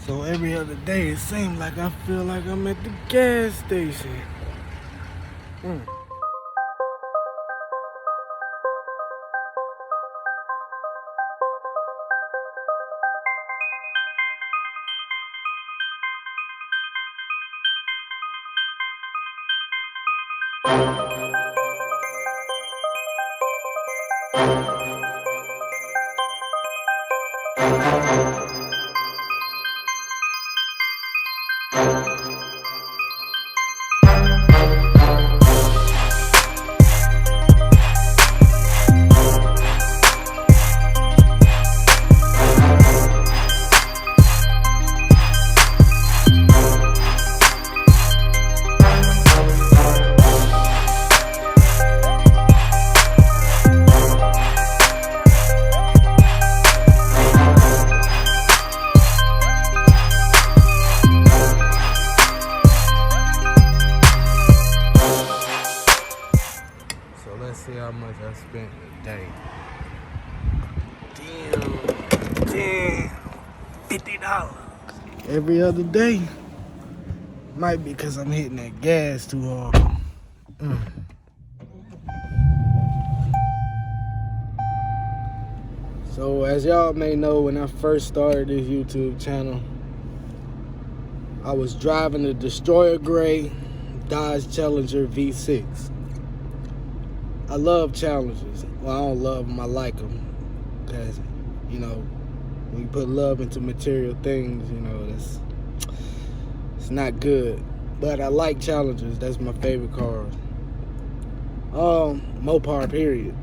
So every other day, it seems like I feel like I'm at the gas station. So let's see how much I spent today. Damn, $50. Every other day. Might be because I'm hitting that gas too hard. So as y'all may know, when I first started this YouTube channel, I was driving a Destroyer Gray Dodge Challenger V6. I love Challengers. Well, I don't love them, I like them. Because, you know, when you put love into material things, you know, it's not good. But I like Challengers. That's my favorite cars. Mopar, period.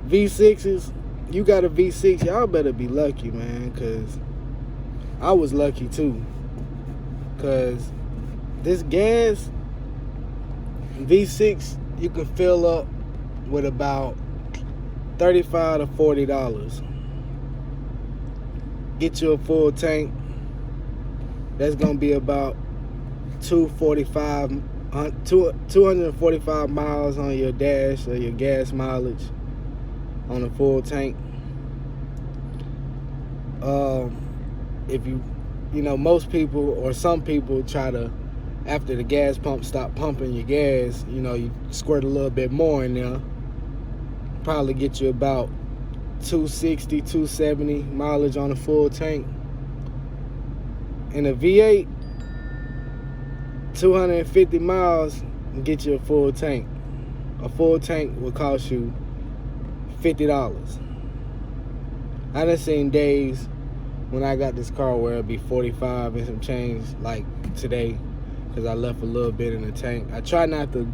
V6s, you got a V6, y'all better be lucky, man, because I was lucky too. Because this gas, V6, you can fill up with about $35 to $40. Get you a full tank, that's gonna be about 245 miles on your dash or your gas mileage on a full tank. If you know, most people or some people try to, after the gas pump stop pumping your gas, you know, you squirt a little bit more in there. Probably get you about 260, 270 mileage on a full tank. In a V8, 250 miles and get you a full tank. A full tank will cost you $50. I done seen days when I got this car where it'd be 45 and some change, like today, because I left a little bit in the tank. I try not to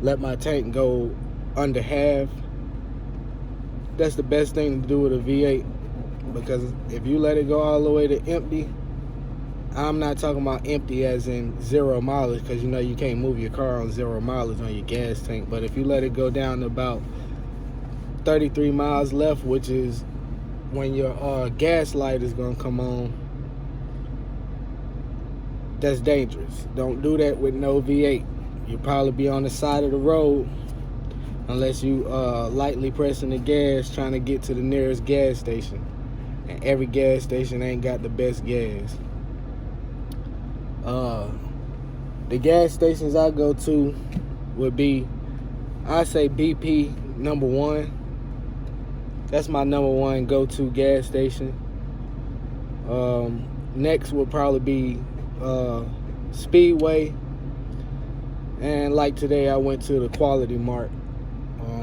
let my tank go under half. That's the best thing to do with a V8, because if you let it go all the way to empty, I'm not talking about empty as in 0 mileage, because you know you can't move your car on 0 mileage on your gas tank. But if you let it go down to about 33 miles left, which is when your gas light is gonna come on, that's dangerous. Don't do that with no V8. You'll probably be on the side of the road unless you lightly pressing the gas trying to get to the nearest gas station. And every gas station ain't got the best gas. The gas stations I go to would be, I say BP #1. That's my #1 go-to gas station. Next would probably be Speedway. And like today, I went to the Quality Mart.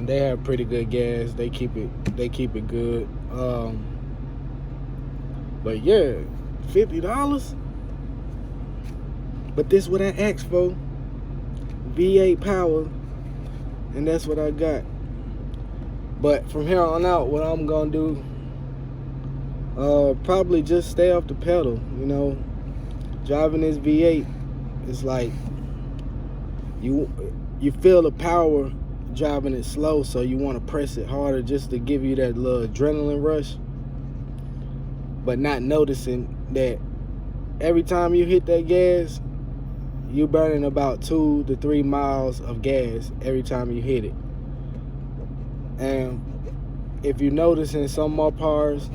They have pretty good gas. They keep it good. But yeah, $50. But this what I asked for. V8 power, and that's what I got. But from here on out, what I'm gonna do, probably just stay off the pedal. You know, driving this V8, it's like you feel the power driving it slow, so you want to press it harder just to give you that little adrenaline rush, but not noticing that every time you hit that gas, you're burning about 2 to 3 miles of gas every time you hit it. And if you notice in some Mopars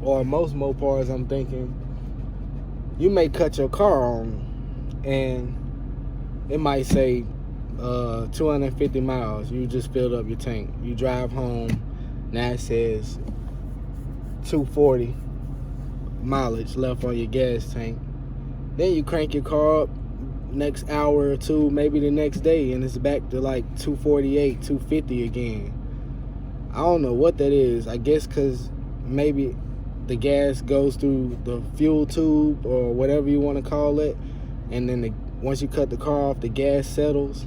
or most Mopars, I'm thinking, you may cut your car on and it might say 250 miles. You just filled up your tank. You drive home, now it says 240 mileage left on your gas tank. Then you crank your car up next hour or two, maybe the next day, and it's back to like 248, 250 again. I don't know what that is. I guess because maybe the gas goes through the fuel tube or whatever you want to call it, and then once you cut the car off, the gas settles.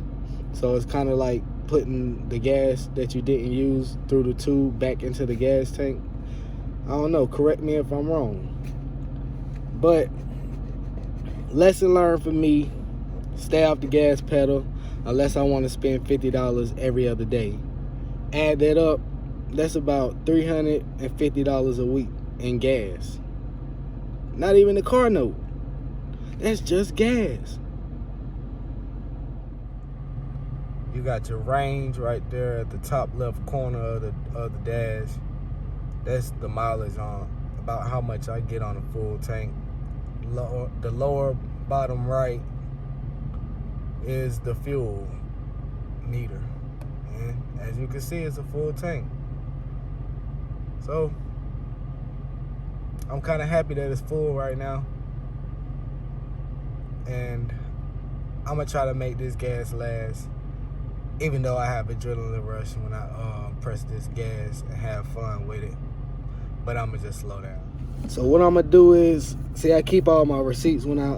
So it's kind of like putting the gas that you didn't use through the tube back into the gas tank. I don't know. Correct me if I'm wrong. But lesson learned for me, stay off the gas pedal unless I want to spend $50 every other day. Add that up, that's about $350 a week in gas. Not even a car note. That's just gas. You got your range right there at the top left corner of the dash. That's the mileage on about how much I get on a full tank. The lower bottom right is the fuel meter, and as you can see, it's a full tank. So I'm kind of happy that it's full right now, and I'm gonna try to make this gas last, even though I have adrenaline rush when I press this gas and have fun with it. But I'm gonna just slow down. So what I'm gonna do is, see, I keep all my receipts when I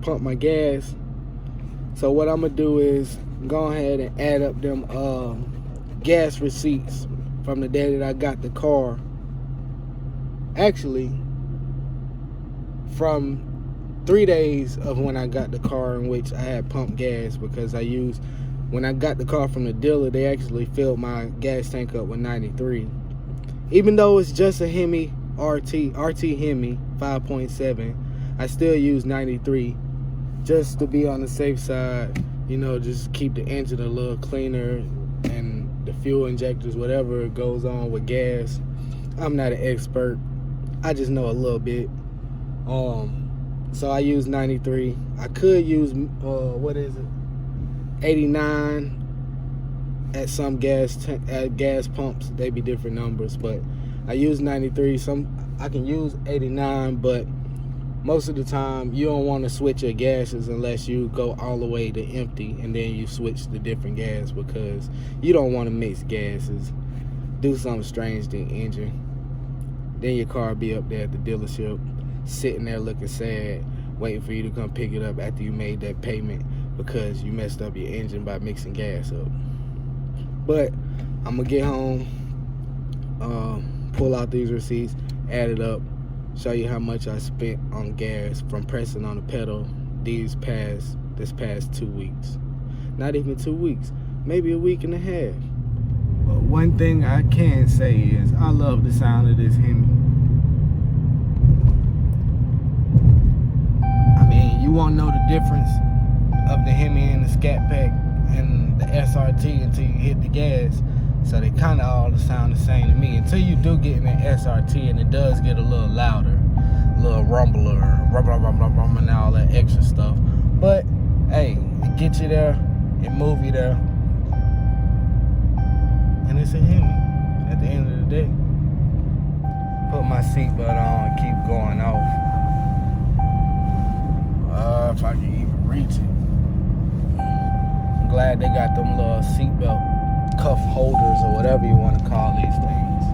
pump my gas. So what I'm gonna do is go ahead and add up them gas receipts from the day that I got the car. Actually, from 3 days of when I got the car in which I had pumped gas, because when I got the car from the dealer, they actually filled my gas tank up with 93. Even though it's just a Hemi RT Hemi 5.7, I still use 93 just to be on the safe side. You know, just keep the engine a little cleaner and the fuel injectors, whatever goes on with gas. I'm not an expert. I just know a little bit. So I use 93. I could use 89 at some gas pumps. They be different numbers, but I use 93. I can use 89, but most of the time you don't want to switch your gases unless you go all the way to empty and then you switch to different gas, because you don't want to mix gases, do something strange to the engine. Then your car be up there at the dealership sitting there looking sad, waiting for you to come pick it up after you made that payment because you messed up your engine by mixing gas up. But I'm gonna get home, pull out these receipts, add it up, show you how much I spent on gas from pressing on the pedal this past 2 weeks. Not even 2 weeks, maybe a week and a half. But one thing I can say is I love the sound of this Hemi. I mean, you won't know the difference of the Hemi and the Scat Pack and the SRT until you hit the gas. So they kind of all sound the same to me until you do get in the SRT, and it does get a little louder, a little rumbler, and all that extra stuff. But hey, it gets you there, it move you there, and it's a Hemi at the end of the day. Put my seatbelt on and keep going off. If I can even reach it. I'm glad they got them little seatbelt cuff holders or whatever you want to call these things.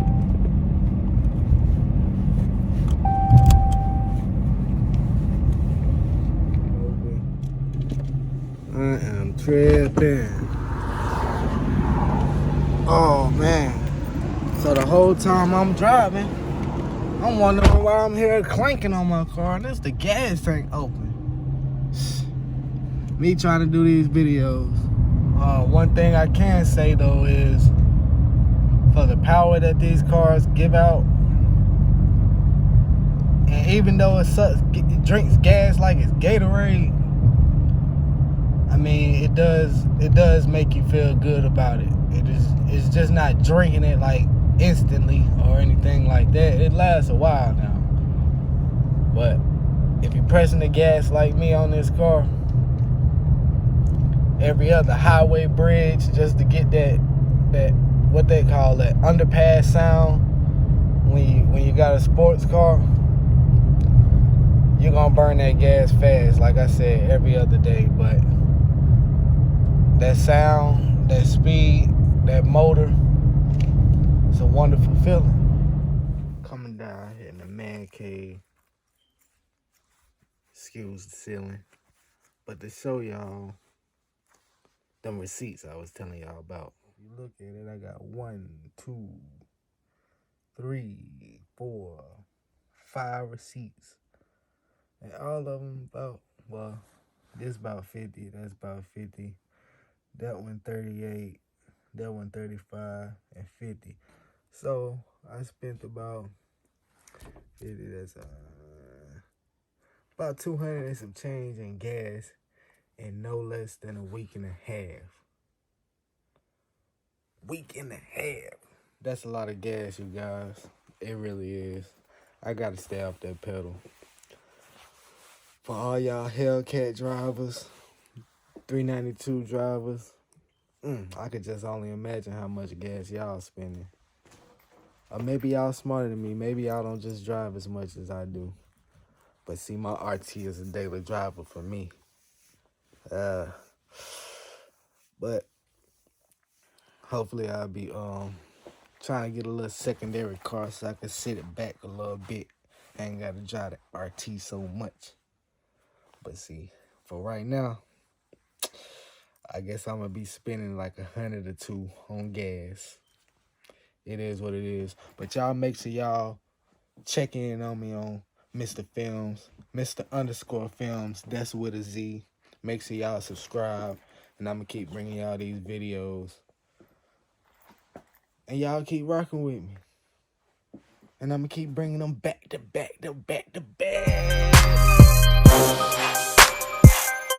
I am tripping. Oh man. So the whole time I'm driving, I'm wondering why I'm here clanking on my car, and it's the gas tank open. Me trying to do these videos. One thing I can say though is, for the power that these cars give out, and even though it drinks gas like it's Gatorade, I mean, it does make you feel good about it. It's just not drinking it like instantly or anything like that. It lasts a while now. But if you're pressing the gas like me on this car, every other highway bridge, just to get that what they call that underpass sound when you got a sports car, you're gonna burn that gas fast, like I said, every other day. But that sound, that speed, that motor, it's a wonderful feeling. Coming down here in the man cave. Excuse the ceiling. But to show y'all them receipts I was telling y'all about. If you look at it, I got 1, 2, 3, 4, 5 receipts. And all of them about, well, this about 50, that's about 50. That one 38, that one 35, and 50. So I spent about 50, that's about 200 and some change in gas in no less than a week and a half. Week and a half. That's a lot of gas, you guys. It really is. I gotta stay off that pedal. For all y'all Hellcat drivers, 392 drivers, I could just only imagine how much gas y'all spending. Or maybe y'all smarter than me. Maybe y'all don't just drive as much as I do. But see, my RT is a daily driver for me. But hopefully I'll be trying to get a little secondary car so I can sit it back a little bit. I ain't got to drive the RT so much. But see, for right now, I guess I'm going to be spending like 100 or 2 on gas. It is what it is. But y'all make sure y'all check in on me on Mr. Films, Mr_Films, that's with a Z. Make sure y'all subscribe, and I'm going to keep bringing y'all these videos. And y'all keep rocking with me. And I'm going to keep bringing them back to back to back to back.